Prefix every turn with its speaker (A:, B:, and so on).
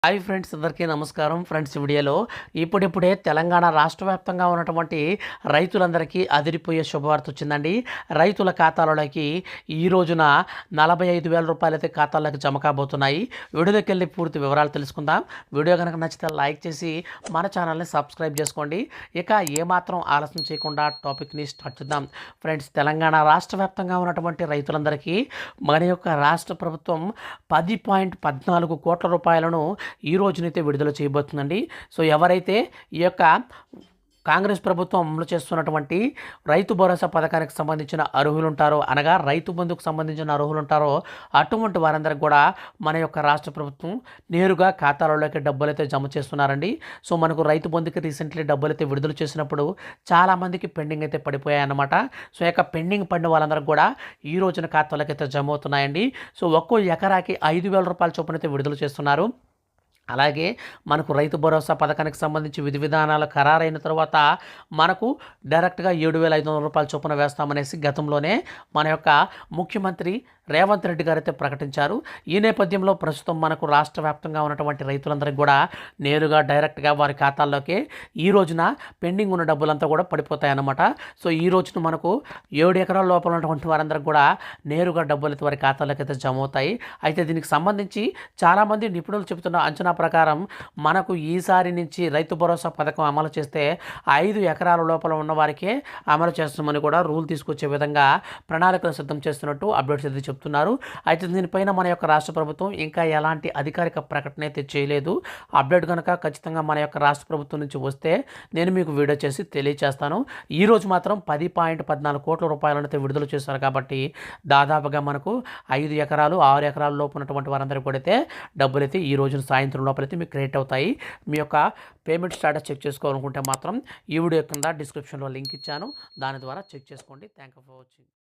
A: Hi friends, అందరికీ నమస్కారం. Friends, వీడియోలో ఇప్పుడిప్పుడే తెలంగాణ రాష్ట్ర వ్యాప్తంగా ఉన్నటువంటి రైతులందరికీ అదిరిపోయే శుభవార్త వచ్చిందండి. రైతుల ఖాతాలలోకి ఈ రోజున 45,000 రూపాయలు అయితే ఖాతాల్లోకి జమ కాబోతున్నాయి. వీడియోకి వెళ్ళి పూర్తి వివరాలు తెలుసుకుందాం. వీడియో కనుక నచ్చితే లైక్ చేసి మన ఛానల్ని సబ్స్క్రైబ్ చేసుకోండి. ఇక ఏమాత్రం ఆలస్యం చేయకుండా టాపిక్ని స్టార్ట్ చేద్దాం. ఫ్రెండ్స్, తెలంగాణ రాష్ట్ర వ్యాప్తంగా ఉన్నటువంటి రైతులందరికీ మన యొక్క రాష్ట్ర ప్రభుత్వం 10.14 కోట్ల రూపాయలను ఈ రోజునైతే విడుదల చేయబోతుందండి. సో ఎవరైతే ఈ యొక్క కాంగ్రెస్ ప్రభుత్వం అమలు చేస్తున్నటువంటి రైతు భరోసా పథకానికి సంబంధించిన అర్హులు ఉంటారో, అనగా రైతు బంధుకు సంబంధించిన అర్హులు ఉంటారో, అటువంటి వారందరికీ కూడా మన యొక్క రాష్ట్ర ప్రభుత్వం నేరుగా ఖాతాలలోకి డబ్బులు అయితే జమ చేస్తున్నారండి. సో మనకు రైతు బంధుకి రీసెంట్లీ డబ్బులు అయితే విడుదల చేసినప్పుడు చాలామందికి పెండింగ్ అయితే పడిపోయాయి అన్నమాట. సో యొక్క పెండింగ్ పడిన వాళ్ళందరికీ కూడా ఈ రోజున ఖాతాలోకి అయితే జమ అవుతున్నాయండి. సో ఒక్కో ఎకరాకి 5,000 రూపాయల చొప్పున అయితే విడుదల చేస్తున్నారు. అలాగే మనకు రైతు భరోసా పథకానికి సంబంధించి విధి విధానాలు ఖరారైన తర్వాత మనకు డైరెక్ట్గా 7,500 రూపాయల చొప్పున వేస్తామనేసి గతంలోనే మన యొక్క ముఖ్యమంత్రి రేవంత్ రెడ్డి గారు అయితే ప్రకటించారు. ఈ నేపథ్యంలో ప్రస్తుతం మనకు రాష్ట్ర వ్యాప్తంగా ఉన్నటువంటి రైతులందరికీ కూడా నేరుగా డైరెక్ట్గా వారి ఖాతాల్లోకి ఈ రోజున పెండింగ్ ఉన్న డబ్బులంతా కూడా పడిపోతాయి అన్నమాట. సో ఈ రోజున మనకు 7 ఎకరాల లోపల ఉన్నటువంటి వారందరికీ కూడా నేరుగా డబ్బులు అయితే వారి ఖాతాల్లోకి అయితే జమ అవుతాయి. అయితే దీనికి సంబంధించి చాలామంది నిపుణులు చెబుతున్న అంచనా ప్రకారం మనకు ఈసారి నుంచి రైతు భరోసా పథకం అమలు చేస్తే 5 ఎకరాల లోపల ఉన్న వారికే అమలు చేస్తామని కూడా రూల్ తీసుకొచ్చే విధంగా ప్రణాళికలు సిద్ధం చేస్తున్నట్టు అప్డేట్స్ అయితే చెప్తున్నారు. అయితే దీనిపైన మన యొక్క రాష్ట్ర ప్రభుత్వం ఇంకా ఎలాంటి అధికారిక ప్రకటన అయితే చేయలేదు. అప్డేట్ కనుక ఖచ్చితంగా మన యొక్క రాష్ట్ర ప్రభుత్వం నుంచి వస్తే నేను మీకు వీడియో చేసి తెలియజేస్తాను. ఈరోజు మాత్రం 10.14 కోట్ల రూపాయలను అయితే విడుదల చేశారు కాబట్టి దాదాపుగా మనకు 5 ఎకరాలు 6 ఎకరాల లోపు ఉన్నటువంటి వారందరికీ కూడా అయితే డబ్బులు అయితే ఈ రోజున సాయంత్రం లోపలైతే మీకు క్రియేట్ అవుతాయి. మీ యొక్క పేమెంట్ స్టేటస్ చెక్ చేసుకోవాలనుకుంటే మాత్రం ఈ వీడియో కింద డిస్క్రిప్షన్లో లింక్ ఇచ్చాను. దాని ద్వారా చెక్ చేసుకోండి. Thank you for watching.